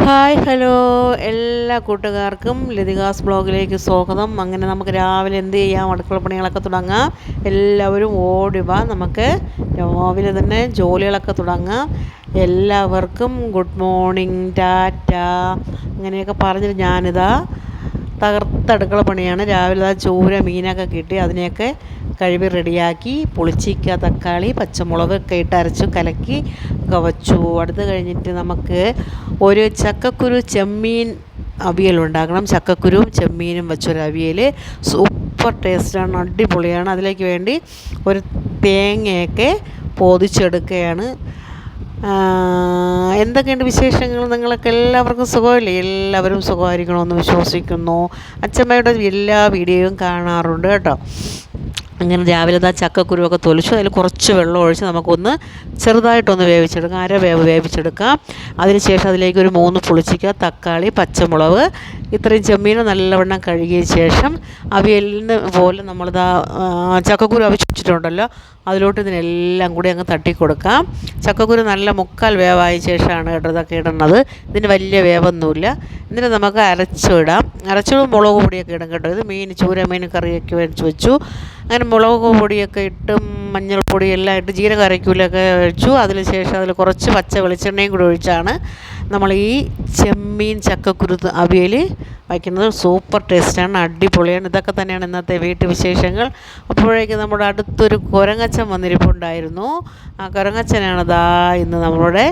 Hi hello എല്ലാ കൂട്ടുകാർക്കും ലതികാസ് ബ്ലോഗിലേക്ക് സ്വാഗതം. അങ്ങനെ നമുക്ക് രാവിലെ എന്ത് ചെയ്യാം, അടുക്കള പണികളൊക്കെ തുടങ്ങാം. എല്ലാവരും ഓടി വാ, നമുക്ക് രാവിലെ തന്നെ ജോലികളൊക്കെ തുടങ്ങാം. എല്ലാവർക്കും ഗുഡ് മോർണിംഗ്, ടാറ്റ അങ്ങനെയൊക്കെ പറഞ്ഞിട്ട് ഞാനിതാ തകർത്ത അടുക്കള പണിയാണ്. രാവിലെ ചൂര മീനൊക്കെ കിട്ടി, അതിനെയൊക്കെ കഴുകി റെഡിയാക്കി പുളിച്ചിക്ക, തക്കാളി, പച്ചമുളക് ഒക്കെ ഇട്ട് അരച്ചു കലക്കി ഒക്കെ വച്ചു. അടുത്ത് കഴിഞ്ഞിട്ട് നമുക്ക് ഒരു ചക്കക്കുരു ചെമ്മീൻ അവിയൽ ഉണ്ടാക്കണം. ചക്കക്കുരുവും ചെമ്മീനും വെച്ചൊരു അവിയൽ സൂപ്പർ ടേസ്റ്റാണ്, അടിപൊളിയാണ്. അതിലേക്ക് വേണ്ടി ഒരു തേങ്ങയൊക്കെ പൊതിച്ചെടുക്കുകയാണ്. എന്തൊക്കെയുണ്ട് വിശേഷങ്ങൾ? നിങ്ങൾക്ക് എല്ലാവർക്കും സുഖമല്ലേ? എല്ലാവരും സുഖമായിരിക്കണമെന്ന് വിശ്വസിക്കുന്നു. അച്ഛമ്മയുടെ എല്ലാ വീഡിയോയും കാണാറുണ്ട് കേട്ടോ. അങ്ങനെ രാവിലെ ചക്കക്കുരുവൊക്കെ തൊലിച്ചു, അതിൽ കുറച്ച് വെള്ളം ഒഴിച്ച് നമുക്കൊന്ന് ചെറുതായിട്ടൊന്ന് വേവിച്ചെടുക്കാം, വേവ് വേവിച്ചെടുക്കാം. അതിനുശേഷം അതിലേക്ക് ഒരു 3 പുളിച്ചിക്ക, തക്കാളി, പച്ചമുളക്, ഇത്രയും ചെമ്മീൻ നല്ലവണ്ണം കഴുകിയ ശേഷം അവിയലിന് പോലെ നമ്മളിതാ ചക്കക്കുരു അവിച്ചിട്ടുണ്ടല്ലോ, അതിലോട്ട് ഇതിനെല്ലാം കൂടി അങ്ങ് തട്ടിക്കൊടുക്കാം. ചക്കക്കുരു നല്ല 3/4 വേവായ ശേഷമാണ് കേട്ടോ ഇതൊക്കെ ഇടുന്നത്. ഇതിന് വലിയ വേവൊന്നുമില്ല. എന്നിട്ട് നമുക്ക് അരച്ചിടാം. അരച്ചിടും മുളക് പൊടിയൊക്കെ ഇടും കേട്ടോ. ഇത് ചൂര മീൻ കറിയൊക്കെ വെച്ചു. അങ്ങനെ മുളക് പൊടിയൊക്കെ ഇട്ടും മഞ്ഞൾപ്പൊടി എല്ലാം ഇട്ട് ജീരകം അരയ്ക്കൂലൊക്കെ ഒഴിച്ചു. അതിന് ശേഷം അതിൽ കുറച്ച് പച്ച വെളിച്ചെണ്ണയും കൂടി ഒഴിച്ചാണ് നമ്മൾ ഈ ചെമ്മീൻ ചക്കക്കുരു അവിയൽ വയ്ക്കുന്നത്. സൂപ്പർ ടേസ്റ്റാണ്, അടിപൊളിയാണ്. ഇതൊക്കെ തന്നെയാണ് ഇന്നത്തെ വീട്ടു വിശേഷങ്ങൾ. അപ്പോഴേക്കും നമ്മുടെ അടുത്തൊരു കുരങ്ങച്ചൻ വന്നിരിപ്പുണ്ടായിരുന്നു. ആ കുരങ്ങച്ചനാണ് ഇന്ന് നമ്മളുടെ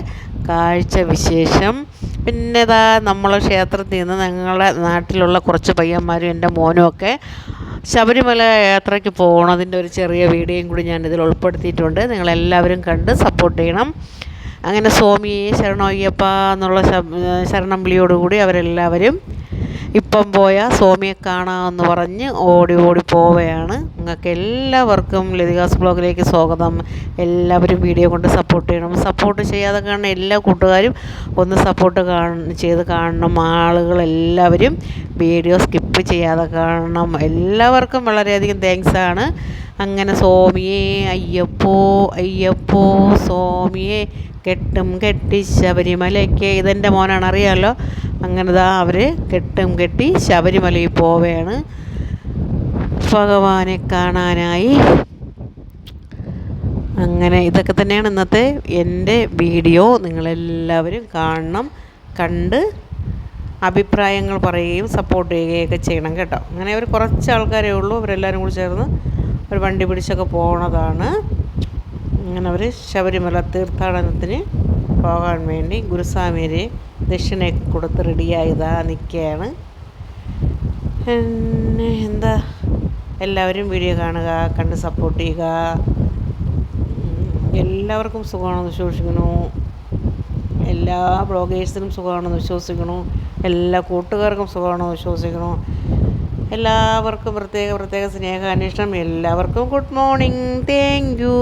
കാഴ്ച വിശേഷം. പിന്നെ നമ്മൾ ക്ഷേത്രത്തിൽ നിന്ന് ഞങ്ങളുടെ നാട്ടിലുള്ള കുറച്ച് പയ്യന്മാരും എൻ്റെ മോനും ഒക്കെ ശബരിമല യാത്രയ്ക്ക് പോകണതിൻ്റെ ഒരു ചെറിയ വീഡിയോയും കൂടി ഞാനിതിൽ ഉൾപ്പെടുത്തിയിട്ടുണ്ട്. നിങ്ങളെല്ലാവരും കണ്ട് സപ്പോർട്ട് ചെയ്യണം. അങ്ങനെ സ്വാമിയെ ശരണയ്യപ്പ എന്നുള്ള ശരണം വിളിയോടുകൂടി അവരെല്ലാവരും ഇപ്പം പോയാൽ സ്വാമിയെ കാണാമെന്ന് പറഞ്ഞ് ഓടി പോവുകയാണ്. നിങ്ങൾക്ക് എല്ലാവർക്കും ലതികാസ് ബ്ലോഗിലേക്ക് സ്വാഗതം. എല്ലാവരും വീഡിയോ കൊണ്ട് സപ്പോർട്ട് ചെയ്യണം. സപ്പോർട്ട് ചെയ്യാതെ കാണുന്ന എല്ലാ കൂട്ടുകാരും ഒന്ന് സപ്പോർട്ട് ചെയ്ത് കാണണം. ആളുകളെല്ലാവരും വീഡിയോ സ്കിപ്പ് ചെയ്യാതെ കാണണം. എല്ലാവർക്കും വളരെയധികം താങ്ക്സാണ്. അങ്ങനെ സ്വാമിയെ അയ്യപ്പോ സ്വാമിയെ കെട്ടി ശബരിമലയ്ക്ക്, ഇതെൻ്റെ മോനാണ്, അറിയാമല്ലോ. അങ്ങനെ അവർ കെട്ടി ശബരിമലയിൽ പോവുകയാണ് ഭഗവാനെ കാണാനായി. അങ്ങനെ ഇതൊക്കെ തന്നെയാണ് ഇന്നത്തെ എൻ്റെ വീഡിയോ. നിങ്ങളെല്ലാവരും കാണണം, കണ്ട് അഭിപ്രായങ്ങൾ പറയുകയും സപ്പോർട്ട് ചെയ്യുകയൊക്കെ ചെയ്യണം കേട്ടോ. അങ്ങനെ ഒരു കുറച്ച് ആൾക്കാരേ ഉള്ളൂ, അവരെല്ലാവരും കൂടി ചേർന്ന് ഒരു വണ്ടി പിടിച്ചൊക്കെ പോകണതാണ്. അങ്ങനെ അവർ ശബരിമല തീർത്ഥാടനത്തിന് പോകാൻ വേണ്ടി ഗുരുസ്വാമിയെ ദക്ഷിണയൊക്കെ കൊടുത്ത് റെഡിയായതാ നിൽക്കുകയാണ്. പിന്നെ എന്താ, എല്ലാവരും വീഡിയോ കാണുക, കണ്ട് സപ്പോർട്ട് ചെയ്യുക. എല്ലാവർക്കും സുഖമാണെന്ന് വിശ്വസിക്കുന്നു. എല്ലാ ബ്ലോഗേഴ്സിനും സുഖമാണെന്ന് വിശ്വസിക്കുന്നു. എല്ലാ കൂട്ടുകാർക്കും സുഖമാണെന്ന് വിശ്വസിക്കുന്നു. എല്ലാവർക്കും പ്രത്യേക സ്നേഹാന്വേഷണം. എല്ലാവർക്കും ഗുഡ് മോർണിംഗ്. Thank you.